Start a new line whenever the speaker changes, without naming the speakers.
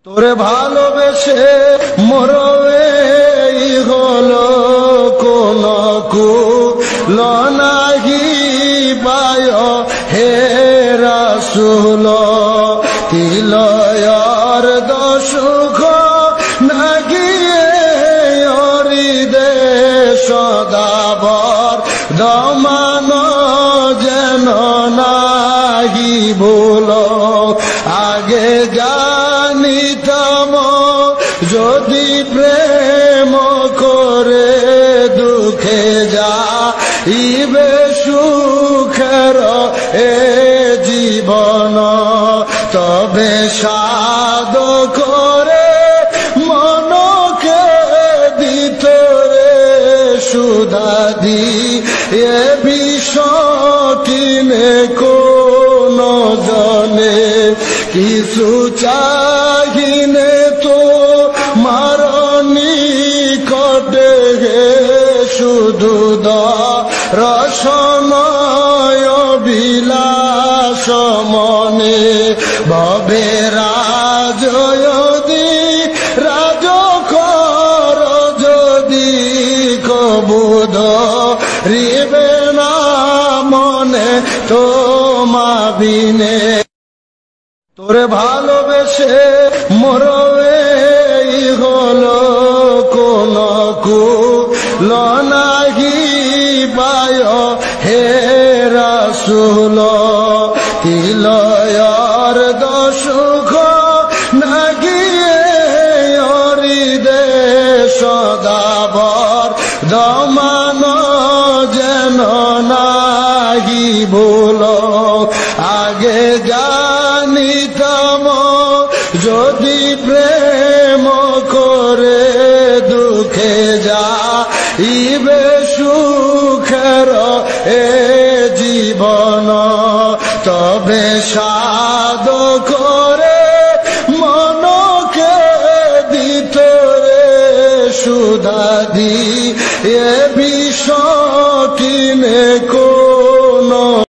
তোরে ভালোবেসে মরবে হলো কোন কুল নাহি পায় হে রাসূল তিলয়ার দশুখ নাগিয়ে হৃদে সদাবর দমান যেন নাহি ভুল আগে জানিতাম যদি প্রেম করে দুঃখে যাইবে সুখের এ জীবন তবে সাধ করে মনকে ভিতরে সুধা দিয়ে বিষ কিনে কোন জনে কিছু চাহিনে তো মারণি কটে হে শুধু রসময় বিলাস মনে ভবে রাজয়দি রাজ কর যদি কবুদ রিবে না মনে তোমা বিনে তোরে ভালোবেসে মরবে হলো কোন কুল নাহি পায় হে রাসূল তিলয়ার দশুখ নাগিয়ে হৃদে সদাবর দমান যেন নাহি ভুল আগে জানিতাম যদি প্রেম করে দুঃখে যাইবে সুখের এ জীবন তবে সাধ করে মনকে ভিতরে সুধা দিয়ে বিষ কিনে